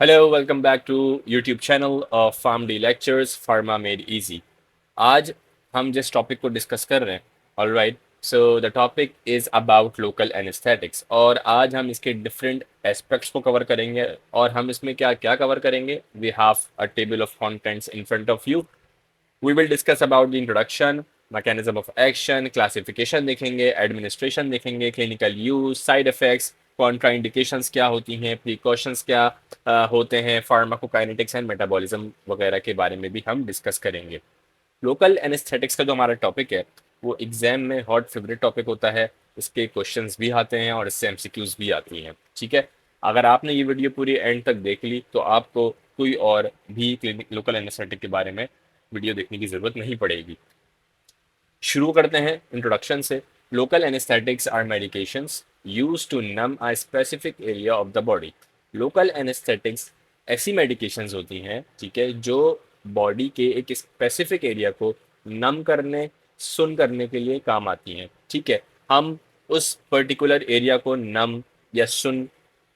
Hello welcome back to YouTube channel of PharmD lectures pharma made easy. आज हम जिस topic को discuss कर रहे हैं, alright, so the topic is about local anaesthetics और आज हम इसके डिफरेंट एस्पेक्ट्स को कवर करेंगे। और हम इसमें क्या क्या कवर करेंगे, we have a table of contents in front of you. We will discuss about the introduction, mechanism of action, classification देखेंगे, एडमिनिस्ट्रेशन देखेंगे, clinical use, side effects, contraindications क्या होती हैं, प्रिकॉशंस क्या होते हैं, फार्माकोकाइनेटिक्स एंड मेटाबॉलिज्म वगैरह के बारे में भी हम डिस्कस करेंगे। लोकल एनेस्थेटिक्स का जो हमारा टॉपिक है वो एग्जाम में हॉट फेवरेट टॉपिक होता है। इसके क्वेश्चंस भी आते हैं और इससे एमसीक्यूज भी आती हैं। ठीक है, अगर आपने ये वीडियो पूरी एंड तक देख ली तो आपको कोई और भी क्लिनिक लोकल एनेस्थेटिक के बारे में वीडियो देखने की जरूरत नहीं पड़ेगी। शुरू करते हैं इंट्रोडक्शन से। Local anaesthetics are medications used to numb a specific area of the body. Local anaesthetics ऐसी मेडिकेशंस होती हैं, ठीक है, जो बॉडी के एक स्पेसिफिक एरिया को नम करने, सुन करने के लिए काम आती हैं। ठीक है, हम उस पर्टिकुलर एरिया को नम या सुन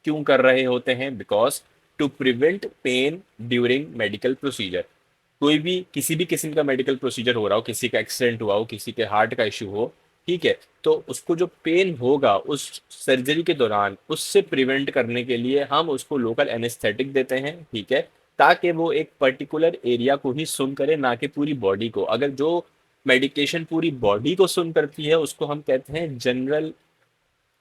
क्यों कर रहे होते हैं? Because to prevent pain during medical procedure. कोई भी किसी भी किस्म का मेडिकल प्रोसीजर हो रहा हो, किसी का एक्सीडेंट हुआ हो, किसी के हार्ट का इशू हो, ठीक है, तो उसको जो पेन होगा उस सर्जरी के दौरान, उससे प्रिवेंट करने के लिए हम उसको लोकल एनेस्थेटिक देते हैं। ठीक है, ताकि वो एक पर्टिकुलर एरिया को ही सुन करे, ना कि पूरी बॉडी को। अगर जो मेडिकेशन पूरी बॉडी को सुन करती है उसको हम कहते हैं जनरल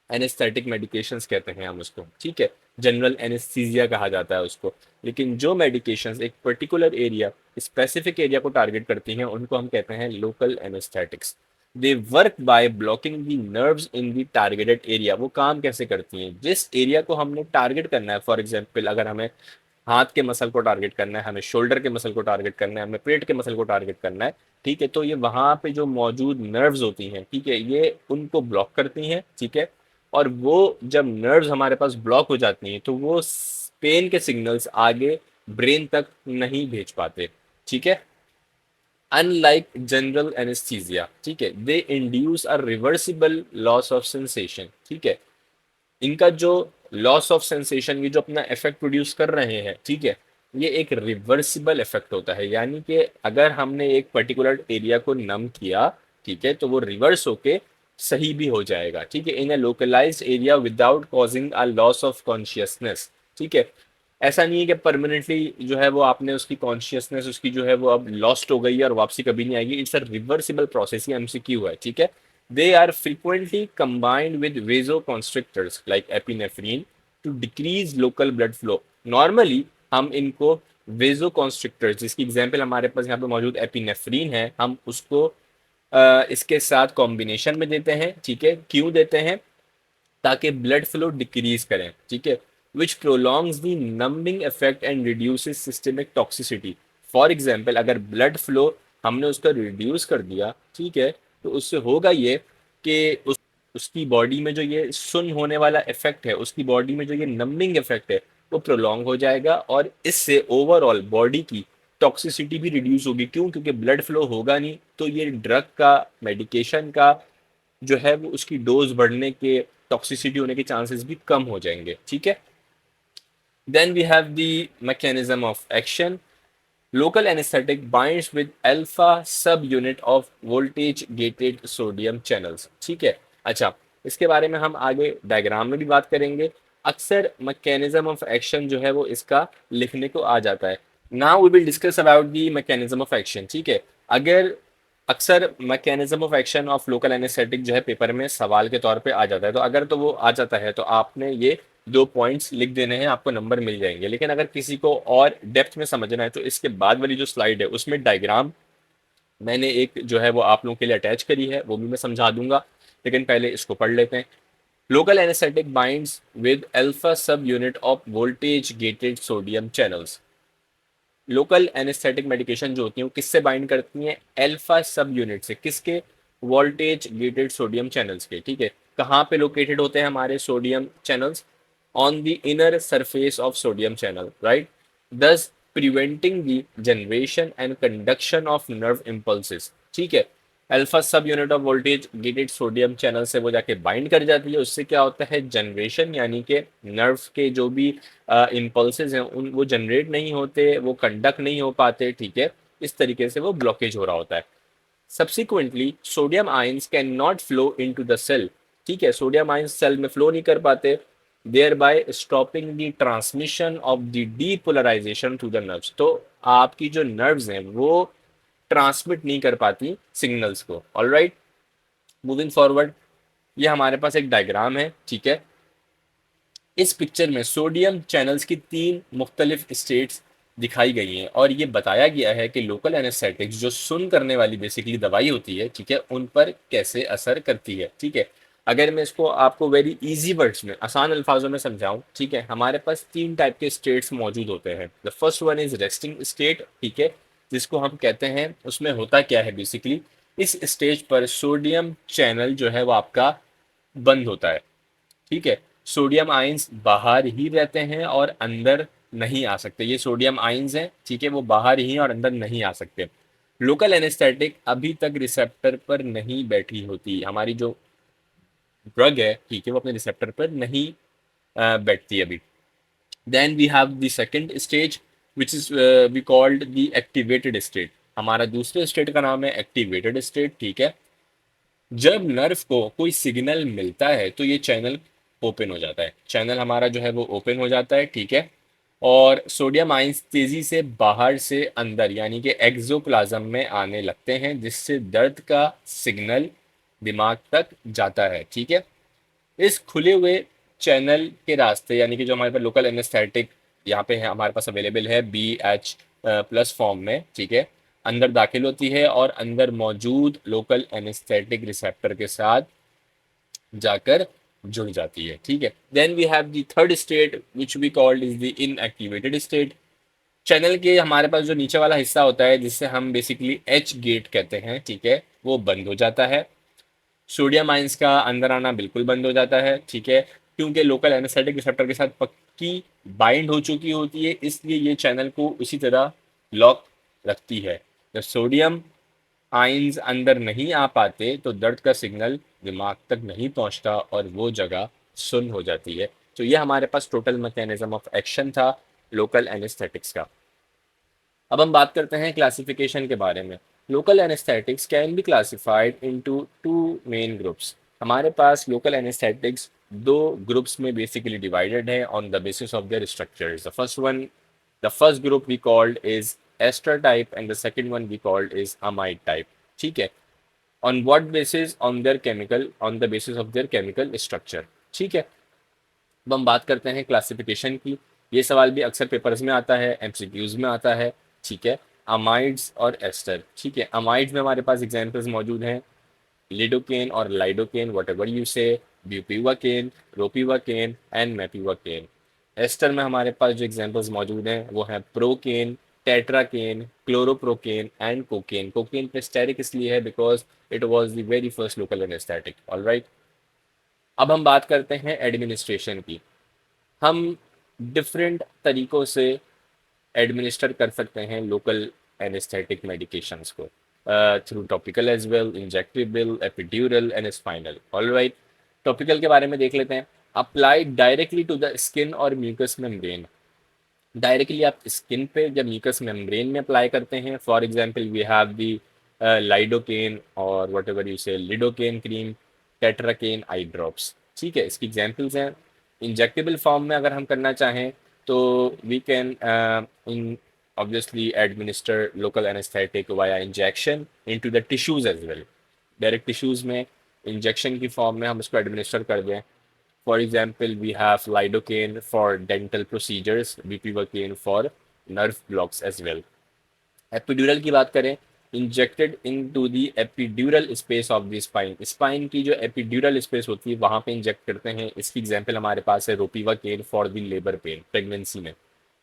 एनेस्थेटिक मेडिकेशंस कहते हैं हम उसको। ठीक है, जनरल एनेस्थीसिया कहा जाता है उसको। लेकिन जो मेडिकेशंस एक पर्टिकुलर एरिया, स्पेसिफिक एरिया को टारगेट करती हैं, उनको हम कहते हैं local anaesthetics. They work by blocking the nerves in the targeted area. वो काम कैसे करती हैं? जिस एरिया को हमने टारगेट करना है, फॉर एग्जाम्पल अगर हमें हाथ के मसल को टारगेट करना है, हमें शोल्डर के मसल को टारगेट करना है, हमें पेट के मसल को टारगेट करना है, ठीक है, तो ये वहां पे जो मौजूद नर्व्स होती हैं, ठीक है, ये उनको ब्लॉक करती हैं। ठीक है, और वो जब नर्व्स हमारे पास ब्लॉक हो जाती हैं तो वो पेन के सिग्नल्स आगे ब्रेन तक नहीं भेज पाते। ठीक है, अनलाइक जनरल एनेस्थीसिया, ठीक है, दे induce a reversible loss of sensation. ठीक है, इनका जो लॉस ऑफ सेंसेशन, ये जो अपना इफेक्ट प्रोड्यूस कर रहे हैं, ठीक है, ये एक रिवर्सिबल इफेक्ट होता है। यानी कि अगर हमने एक पर्टिकुलर एरिया को नम किया, ठीक है, तो वो रिवर्स होके सही भी हो जाएगा। ठीक है, in a localized area without causing a loss of consciousness. ठीक है, ऐसा नहीं है कि परमानेंटली जो है वो आपने उसकी कॉन्शियसनेस उसकी जो है वो अब लॉस्ट हो गई है और वापसी कभी नहीं आएगी। इट्स अ रिवर्सिबल प्रोसेस, ये एमसीक्यू है। ठीक है, they are frequently combined with vasoconstrictors like epinephrine to decrease local blood flow. Normally हम इनको vasoconstrictors, जिसकी एग्जांपल हमारे पास यहाँ पे मौजूद एपिनेफ्रीन है, हम उसको इसके साथ कॉम्बिनेशन में देते हैं। ठीक है, क्यों देते हैं? ताकि ब्लड फ्लो डिक्रीज करें। ठीक है, which prolongs the numbing effect and reduces systemic toxicity. For example अगर ब्लड फ्लो हमने उसका रिड्यूस कर दिया, ठीक है, तो उससे होगा ये कि उसकी बॉडी में जो ये सुन होने वाला इफेक्ट है, उसकी बॉडी में जो ये नंबिंग इफेक्ट है, वो प्रोलॉन्ग हो जाएगा और इससे ओवरऑल बॉडी की टॉक्सिसिटी भी रिड्यूस होगी। क्यों? क्योंकि ब्लड फ्लो होगा नहीं तो ये ड्रग का, मेडिकेशन का जो है वो उसकी डोज बढ़ने के, टॉक्सिसिटी होने के चांसेस भी कम हो जाएंगे। ठीक है, then we have the mechanism of action. Local anaesthetic binds with alpha sub unit of voltage gated sodium channels. ठीक है, अच्छा, इसके बारे में हम आगे डायग्राम में भी बात करेंगे। अक्सर मैकेनिज्म ऑफ एक्शन जो है वो इसका लिखने को आ जाता है। Now we will discuss about the mechanism of action. ठीक है, अगर अक्सर mechanism of action of local anaesthetic जो है पेपर में सवाल के तौर पे आ जाता है, तो अगर तो वो आ जाता है तो आपने ये 2 पॉइंट्स लिख देने हैं, आपको नंबर मिल जाएंगे। लेकिन अगर किसी को और डेप्थ में समझना है तो इसके बाद वाली जो स्लाइड है उसमें डायग्राम मैंने एक जो है वो आप लोगों के लिए अटैच करी है, वो भी मैं समझा दूंगा। लेकिन पहले इसको पढ़ लेते हैं। Local anaesthetic binds with alpha sub unit of voltage gated sodium channels. Local anaesthetic medication जो होती हैं वो किससे बाइंड करती हैं? अल्फा सब यूनिट से। किसके? वोल्टेज गेटेड सोडियम चैनल्स के। ठीक है, कहाँ पे लोकेटेड होते हैं हमारे sodium channels? On the inner surface of sodium channel, right, thus preventing the generation and conduction of nerve impulses। ठीक है, alpha sub unit of voltage gated sodium channel से वो जाके बाइंड कर जाती है। उससे क्या होता है, जनरेशन, यानी कि नर्व के जो भी इम्पल्सेस हैं उन वो जनरेट नहीं होते, वो कंडक्ट नहीं हो पाते, ठीक है। इस तरीके से वो ब्लॉकेज हो रहा होता है। Subsequently sodium ions can not flow into the cell, ठीक है, सोडियम आयंस सेल में फ्लो नहीं कर पाते, thereby stopping the transmission of the depolarisation to the nerves. तो आपकी जो नर्व्स हैं वो ट्रांसमिट नहीं कर पाती सिग्नल्स को। ऑलराइट, मूविंग फॉरवर्ड, ये हमारे पास एक डायग्राम है, ठीक है। इस पिक्चर में सोडियम चैनल्स की तीन मुख्तलिफ स्टेट्स दिखाई गई हैं और ये बताया गया है कि लोकल एनेस्थेटिक्स जो सुन करने वाली बेसिकली दवाई होती है, ठीक है, उन पर कैसे असर करती है, ठीक है। अगर मैं इसको आपको वेरी इजी वर्ड्स में, आसान अल्फाजों में समझाऊं, ठीक है, हमारे पास तीन टाइप के स्टेट्स मौजूद होते हैं। The first one is resting state, ठीक है, जिसको हम कहते हैं, उसमें होता क्या है बेसिकली, इस स्टेज पर सोडियम चैनल जो है वो आपका बंद होता है, ठीक है। सोडियम आयंस बाहर ही रहते हैं और अंदर नहीं आ सकते। ये सोडियम आयंस हैं, ठीक है, वो बाहर ही और अंदर नहीं आ सकते। लोकल एनेस्थेटिक अभी तक रिसेप्टर पर नहीं बैठी होती, हमारी जो ड्रग है, ठीक है, वो अपने रिसेप्टर पर नहीं बैठती अभी। Then we have the second stage which is we called the activated state. हमारा दूसरे स्टेट का नाम है एक्टिवेटेड स्टेट, ठीक है। जब नर्व को कोई सिग्नल मिलता है तो ये चैनल ओपन हो जाता है, चैनल हमारा जो है वो ओपन हो जाता है, ठीक है। और सोडियम आयंस तेजी से बाहर से अंदर यानी कि एक्सोप्लाज्म में आने लगते हैं, जिससे दर्द का सिग्नल दिमाग तक जाता है, ठीक है। इस खुले हुए चैनल के रास्ते, यानी कि जो हमारे पास लोकल एनेस्थेटिक यहाँ पे है, हमारे पास अवेलेबल है BH+ फॉर्म में, ठीक है, अंदर दाखिल होती है और अंदर मौजूद लोकल एनेस्थेटिक रिसेप्टर के साथ जाकर जुड़ जाती है, ठीक है। Then we have the third state which we called is the inactivated state. Channel के हमारे पास जो नीचे वाला हिस्सा होता है, जिससे हम बेसिकली एच गेट कहते हैं, ठीक है, वो बंद हो जाता है। सोडियम आयंस का अंदर आना बिल्कुल बंद हो जाता है, ठीक है, क्योंकि लोकल एनेस्थेटिक रिसेप्टर के साथ पक्की बाइंड हो चुकी होती है, इसलिए ये चैनल को उसी तरह लॉक रखती है। जब सोडियम आयंस अंदर नहीं आ पाते तो दर्द का सिग्नल दिमाग तक नहीं पहुंचता और वो जगह सुन्न हो जाती है। तो ये हमारे पास टोटल मैकेनिज्म ऑफ एक्शन था लोकल एनेस्थेटिक्स का। अब हम बात करते हैं क्लासिफिकेशन के बारे में। Local anaesthetics can be classified into two main groups. हमारे पास लोकल एनेस्थेटिक्स दो ग्रुप्स में बेसिकली डिवाइडेड है on the basis of their structures. The first group we called is ester type and the second one we called is amide type, ठीक है। On what basis, on the basis of their chemical structure, ठीक है। अब हम बात करते हैं classification की। ये सवाल भी अक्सर पेपर्स में आता है, एमसीक्यूज में आता है, ठीक है। अमाइड्स और एस्टर, ठीक है। अमाइड्स में हमारे पास एग्जांपल्स मौजूद हैं, लिडोकेन और लाइडोकेन, वट एवर यू से, ब्यूपीवाकेन, रोपीवाकेन एंड मेपीवाकेन। एस्टर में हमारे पास जो एग्जांपल्स मौजूद हैं वो हैं procaine, tetracaine, क्लोरोप्रोकेन and cocaine. Cocaine पे स्टेरिक इसलिए है because it was the very first local anaesthetic. Alright, अब हम बात करते हैं एडमिनिस्ट्रेशन की। हम डिफरेंट तरीकों से एडमिनिस्टर कर सकते हैं लोकल एनेस्थेटिक मेडिकेशंस को, through topical as well, injectable, epidural and spinal. Alright, topical के बारे में देख लेते हैं। Applied directly to the skin और म्यूकस मेम्ब्रेन। डायरेक्टली आप स्किन पे जब म्यूकस मेम्ब्रेन में अप्लाई करते हैं, for example we have the lidocaine और whatever you say lidocaine cream, tetracaine eye drops, ठीक है, इसकी एग्जांपल्स हैं। इंजेक्टेबल फॉर्म में अगर हम करना चाहें तो we can in obviously administer local anaesthetic via injection into the tissues as well. Direct tissues में इंजेक्शन की फॉर्म में हम इसको एडमिनिस्टर कर दें। For example, we have lidocaine for dental procedures, bupivacaine for nerve blocks as well. Epidural की बात करें, injected into the epidural space of the spine. Spine की जो एपिड्यूरल स्पेस होती है वहां पे इंजेक्ट करते हैं। इसकी एग्जांपल हमारे पास है ropivacaine for the labour pain, pregnancy में।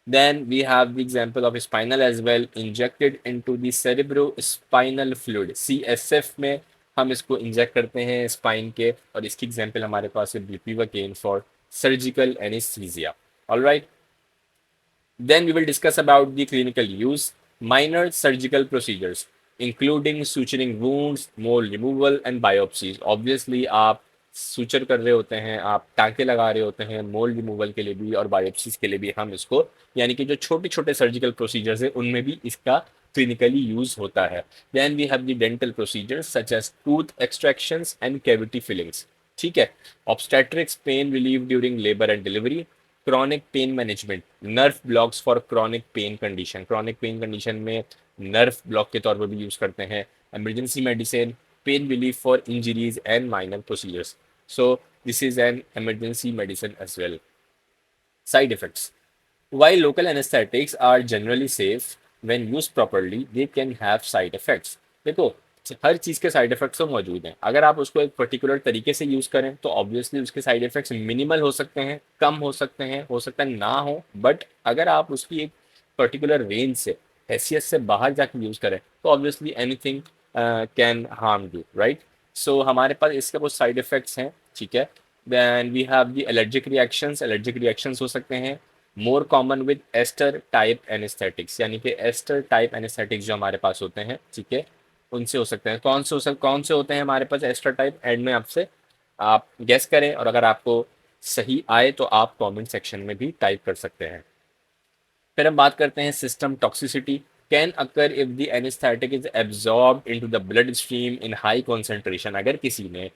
Then we have the example of spinal as well, injected into the cerebrospinal fluid, CSF में हम इसको इंजेक्ट करते हैं स्पाइन के, और इसकी एग्जांपल हमारे पास है bupivacaine for surgical anaesthesia. Alright, then we will discuss about the clinical use, minor surgical procedures। Including suturing wounds, mole removal and biopsies. Obviously आप suture कर रहे होते हैं, आप टाँके लगा रहे होते हैं, मोल रिमूवल के लिए भी और बायोप्सीज के लिए भी हम इसको, यानी कि जो छोटे छोटे सर्जिकल प्रोसीजर्स है उनमें भी इसका क्लिनिकली यूज होता है. Then we have the dental procedures such as tooth extractions and cavity fillings. ठीक है. Obstetrics pain relief during labour and delivery. Chronic pain management, nerve blocks for chronic pain condition. Chronic pain condition में nerve block के तौर पर भी use करते हैं. Emergency medicine, pain relief for injuries and minor procedures. So this is an emergency medicine as well. Side effects. While local anesthetics are generally safe, when used properly, they can have side effects. देखो, हर चीज़ के side effects तो मौजूद हैं. अगर आप उसको एक particular तरीके से यूज़ करें तो ऑब्वियसली उसके साइड इफेक्ट्स मिनिमल हो सकते हैं, कम हो सकता है ना हो. बट अगर आप उसकी एक पर्टिकुलर रेंज से, हैसियत से बाहर जाकर यूज़ करें तो obviously anything can harm you, right. So हमारे पास इसके कुछ साइड इफेक्ट्स हैं. ठीक है. Then we have the allergic reactions हो सकते हैं. More common with ester type anaesthetics, यानी कि एस्टर टाइप एनेस्थेटिक्स जो हमारे पास होते हैं, ठीक है, उनसे हो सकते हैं. कौन से होते हैं हमारे पास एस्टर टाइप? एंड में आपसे आप गेस करें और अगर आपको सही आए तो आप कमेंट सेक्शन में भी टाइप कर सकते हैं. फिर हम बात करते हैं system toxicity. Can occur if the anaesthetic is absorb into the blood stream in high concentration. अगर किसी ने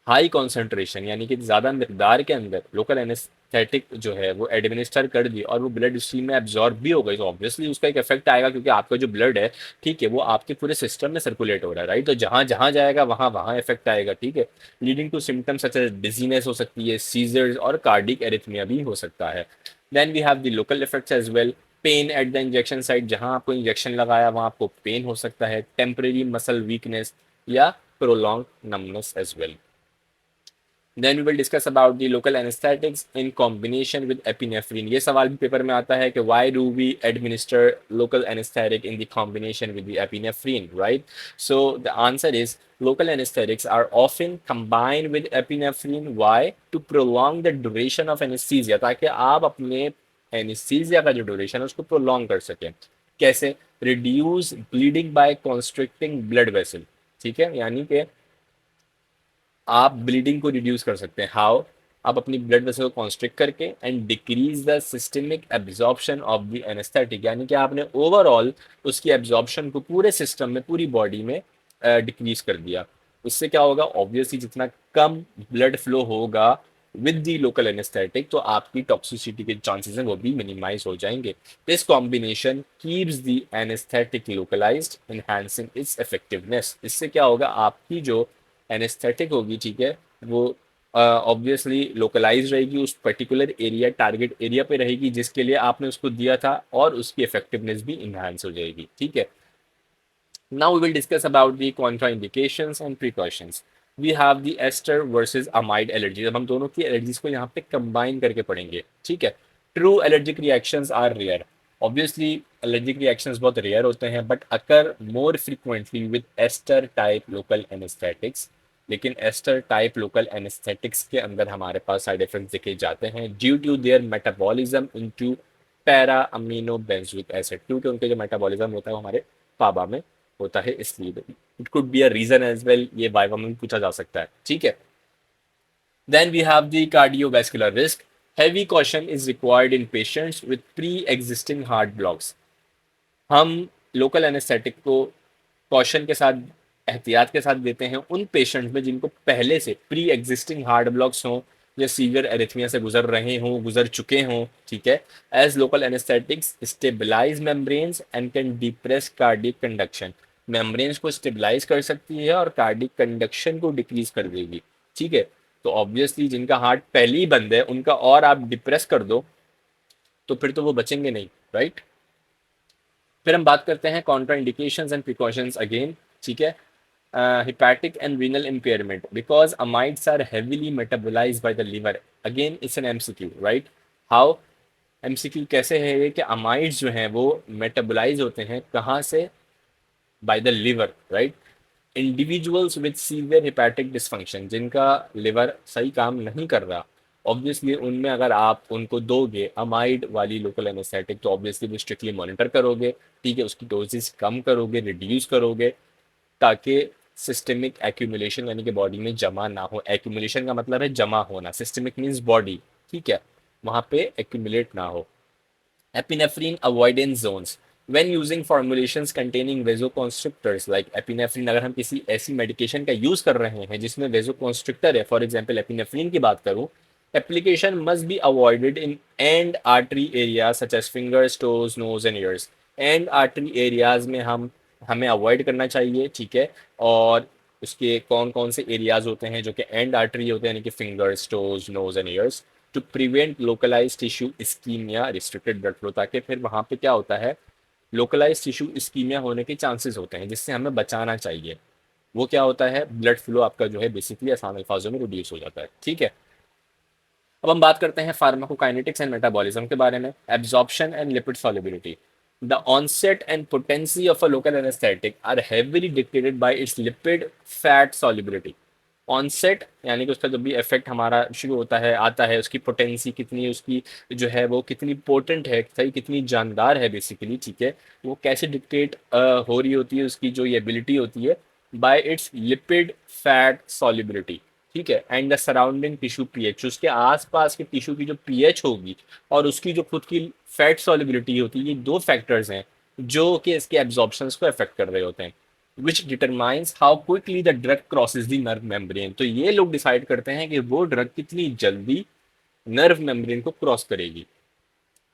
हाई कॉन्सेंट्रेशन यानी कि ज़्यादा मकदार के अंदर लोकल एनेस्थेटिक जो है वो एडमिनिस्टर कर दी और वो ब्लड स्ट्रीम में एब्जॉर्ब भी हो गई तो ऑब्वियसली उसका एक इफेक्ट आएगा, क्योंकि आपका जो ब्लड है, ठीक है, वो आपके पूरे सिस्टम में सर्कुलेट हो रहा है, राइट. तो जहाँ जहाँ जाएगा वहाँ वहाँ इफेक्ट आएगा. ठीक है. Leading to symptoms such as dizziness हो सकती है, सीजर्स और कार्डिक एरिथमिया भी हो सकता है. Then we have the local effects as well. Pain at the injection site, जहां आपको इंजेक्शन लगाया वहां आपको पेन हो सकता है. टेम्परेरी मसल वीकनेस या prolong numbness as well. Then we will discuss about the local anaesthetics in combination with epinephrine. ये सवाल भी पेपर में आता है कि why do we administer local anaesthetic in the combination with the epinephrine, right. So the answer is local anesthetics are often combined with epinephrine. Why? To prolong the duration of anesthesia, ताकि आप अपने anaesthesia का जो duration है उसको prolong कर सकें. कैसे? Reduce bleeding by constricting blood vessel. ठीक है. यानी कि आप ब्लीडिंग को रिड्यूस कर सकते हैं. हाउ? आप अपनी ब्लड वेसल को कॉन्स्ट्रिक्ट करके and decrease the systemic absorption of the anaesthetic, यानी कि आपने ओवरऑल उसकी एब्जॉर्प्शन को पूरे सिस्टम में, पूरी बॉडी में डिक्रीज कर दिया. उससे क्या होगा? ऑब्वियसली जितना कम ब्लड फ्लो होगा विद दी लोकल एनेस्थेटिक तो आपकी टॉक्सिसिटी के चांसेस हैं वो भी मिनिमाइज हो जाएंगे. This combination keeps the anaesthetic localised, enhancing its effectiveness. इससे क्या होगा? आपकी जो एनेस्थेटिक होगी, ठीक है, वो ऑब्वियसली लोकलाइज रहेगी, उस पर्टिकुलर एरिया, टारगेट एरिया पे रहेगी जिसके लिए आपने उसको दिया था, और उसकी इफेक्टिवनेस भी इन्हांस हो जाएगी. ठीक है. Now we will discuss about the contraindications and precautions. We have the ester versus amide allergies. अब हम दोनों की एलर्जीज को यहाँ पे कंबाइन करके पढ़ेंगे. ठीक है. True allergic reactions are rare. Obviously allergic reactions बहुत रेयर होते हैं but occur more frequently with ester type local anaesthetics. लेकिन एस्टर टाइप लोकल एनेस्थेटिक्स के अंदर हमारे पास साइड इफेक्ट्स देखे जाते हैं due to their metabolism into para amino benzoic acid, क्योंकि उनके जो मेटाबॉलिज्म होता है वो हमारे पाबा में होता है, इसलिए. It could be a reason as well, ये वाइवा में पूछा जा सकता है. ठीक है. Then we have the cardiovascular risk. Heavy caution is required in patients with pre existing heart blocks. हम लोकल एनेस्थेटिक को कॉशन के साथ, एहतियात के साथ देते हैं उन पेशेंट्स में जिनको पहले से प्री एग्जिस्टिंग हार्ट ब्लॉक्स हों या सीवियर एरिथमिया से गुजर रहे हों, गुजर चुके हों. ठीक है. As local anaesthetics stabilise membranes and can depress cardiac conduction. Membranes को स्टेबलाइज कर सकती है और कार्डिक कंडक्शन को डिक्रीज कर देगी. ठीक है. तो ऑब्वियसली जिनका हार्ट पहले ही बंद है उनका और आप डिप्रेस कर दो तो फिर तो वो बचेंगे नहीं, राइट. फिर हम बात करते हैं Contra indications and precautions again. ठीक है. hepatic and renal impairment because amides are heavily metabolized by the liver. Again it's an MCQ, right? How? MCQ कैसे है ये कि अमाइड्स जो हैं वो मेटाबोलाइज होते हैं कहाँ से? By the liver, right. Individuals with severe hepatic dysfunction, जिनका लिवर सही काम नहीं कर रहा, ऑब्वियसली उनमें अगर आप उनको दोगे अमाइड वाली लोकल एनेस्थेटिक तो ऑब्वियसली वो स्ट्रिक्टली मॉनिटर करोगे. ठीक है. उसकी डोजेस कम करोगे, रिड्यूस करोगे ताकि सिस्टमिक एक्यूमुलेशन यानी कि बॉडी में जमा ना हो। एक्यूमुलेशन का मतलब है जमा होना, सिस्टमिक मीन्स बॉडी, ठीक है, वहाँ पे एक्यूमुलेट ना हो। epinephrine avoidance zones when using formulations containing vasoconstrictors like epinephrine, अगर हम किसी ऐसी मेडिकेशन का यूज कर रहे हैं जिसमें वेजोकॉन्स्ट्रिक्टर है, फॉर एग्जांपल एपिनेफ्रीन की बात करूं, application must be avoided in end artery area such as fingers, toes, nose and ears. End artery areas में हमें अवॉइड करना चाहिए, ठीक है। और उसके कौन कौन से एरियाज होते हैं जो कि एंड आर्टरी होते हैं, यानी कि fingers, toes, nose and ears, to prevent localise tissue ischaemia, restricted blood flow, ताकि फिर वहां पे क्या होता है, लोकलाइज टिश्यू इस्कीमिया होने के चांसेस होते हैं जिससे हमें बचाना चाहिए। वो क्या होता है, ब्लड फ्लो आपका जो है बेसिकली आसान अल्फाजों में रिड्यूस हो जाता है, ठीक है। अब हम बात करते हैं फार्माकोकाइनेटिक्स एंड मेटाबॉलिज्म के बारे में। Absorption and lipid solubility, the onset and potency of a local anaesthetic are heavily dictated by its lipid fat solubility. Onset यानी कि उसका जब भी इफेक्ट हमारा शुरू होता है, आता है, उसकी पोटेंसी कितनी, उसकी जो है वो कितनी पोटेंट है, सही कितनी जानदार है बेसिकली, ठीक है, वो कैसे डिक्टेट हो रही होती है, उसकी जो ये एबिलिटी होती है, bye its lipid fat solubility, ठीक है, and the surrounding tissue pH, उसके आसपास के टिश्यू की जो पीएच होगी और उसकी जो खुद की फैट सॉल्युबिलिटी होती है, ये दो फैक्टर्स हैं जो कि इसके एब्जॉर्प्शन को अफेक्ट कर रहे होते हैं, विच determines how quickly the drug crosses the nerve membrane. तो ये लोग डिसाइड करते हैं कि वो ड्रग कितनी जल्दी नर्व मेम्ब्रेन को क्रॉस करेगी।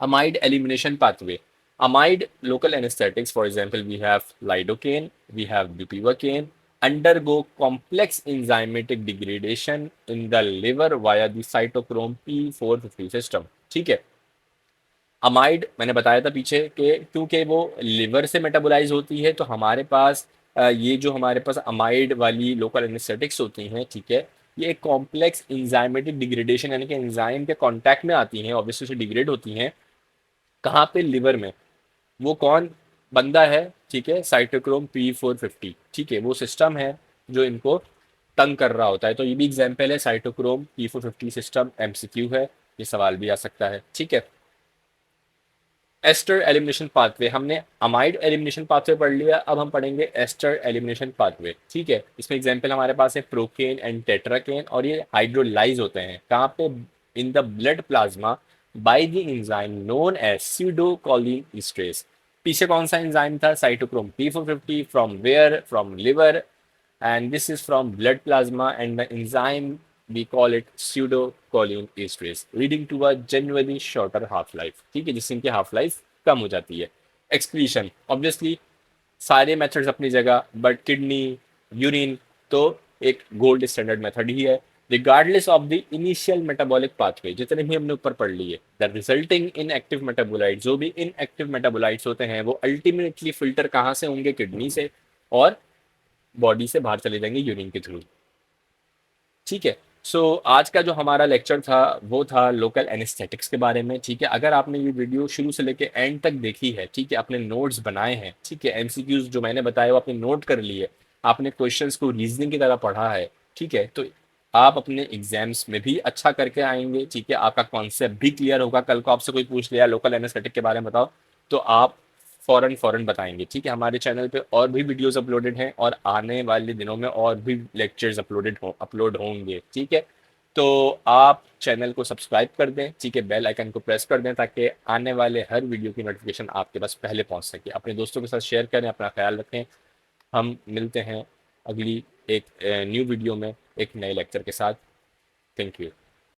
amide elimination pathway. Amide local anesthetics, for example, we have lidocaine, we have bupivacaine, undergo complex enzymatic degradation in the liver via the cytochrome P450 system, ठीक है। अमाइड मैंने बताया था पीछे कि क्योंकि वो लिवर से मेटाबोलाइज होती है, तो हमारे पास ये जो हमारे पास अमाइड वाली लोकल एनेस्थेटिक्स होती हैं, ठीक है, ये एक कॉम्प्लेक्स इंजाइमेटिक डिग्रेडेशन यानी कि एंजाइम के कांटेक्ट में आती हैं, ऑब्वियसली से डिग्रेड होती हैं, कहाँ पे, लिवर में। वो कौन बंदा है, ठीक है, साइटोक्रोम P450, ठीक है, वो सिस्टम है जो इनको तंग कर रहा होता है। तो ये भी एग्जाम्पल है, साइटोक्रोम P450 सिस्टम, एमसीक्यू है, ये सवाल भी आ सकता है, ठीक है। एस्टर एलिमिनेशन पाथवे, हमने अमाइड एलिमिनेशन पाथवे पढ़ लिया, अब हम पढ़ेंगे एस्टर एलिमिनेशन पाथवे, ठीक है। इसमें एग्जांपल हमारे पास है प्रोकेन एंड टेट्राकेन, और ये हाइड्रोलाइज होते हैं कहाँ पे, in the blood plasma by the enzyme known as pseudocholinesterase. पीछे कौन सा एंजाइम था, cytochrome P450, from where, from liver, and this is from blood plasma, and the enzyme we call it pseudocholine esterase, leading to a genuinely shorter half life, ठीक है, जिससे इनकी half life कम हो जाती है। एक्सक्रीशन, ऑब्वियसली सारे methods अपनी जगह, बट किडनी, यूरिन तो एक गोल्ड स्टैंडर्ड मेथड ही है। Regardless of the initial metabolic pathway, जितने भी हमने ऊपर पढ़ लिए, the resulting in active metabolite, जो भी इन एक्टिव मेटाबोलाइट्स होते हैं वो अल्टीमेटली फिल्टर कहाँ से होंगे, किडनी से, और बॉडी से बाहर चले जाएंगे यूरिन के थ्रू, ठीक है। सो आज का जो हमारा लेक्चर था वो था लोकल एनेस्थेटिक्स के बारे में, ठीक है। अगर आपने ये वीडियो शुरू से लेके एंड तक देखी है, ठीक है, अपने नोट्स बनाए हैं, ठीक है, एमसीक्यूज जो मैंने बताया वो आपने नोट कर लिए, आपने क्वेश्चंस को रीजनिंग की तरह पढ़ा है, ठीक है, तो आप अपने एग्जाम्स में भी अच्छा करके आएंगे, ठीक है, आपका कॉन्सेप्ट भी क्लियर होगा। कल को आपसे कोई पूछ लिया लोकल एनेस्थेटिक के बारे में बताओ, तो आप फौरन फौरन बताएंगे, ठीक है। हमारे चैनल पे और भी वीडियोस अपलोडेड हैं और आने वाले दिनों में और भी लेक्चर्स अपलोड होंगे, ठीक है। तो आप चैनल को सब्सक्राइब कर दें, ठीक है, बेल आइकन को प्रेस कर दें ताकि आने वाले हर वीडियो की नोटिफिकेशन आपके पास पहले पहुंच सके। अपने दोस्तों के साथ शेयर करें, अपना ख्याल रखें। हम मिलते हैं अगली एक न्यू वीडियो में एक नए लेक्चर के साथ। Thank you.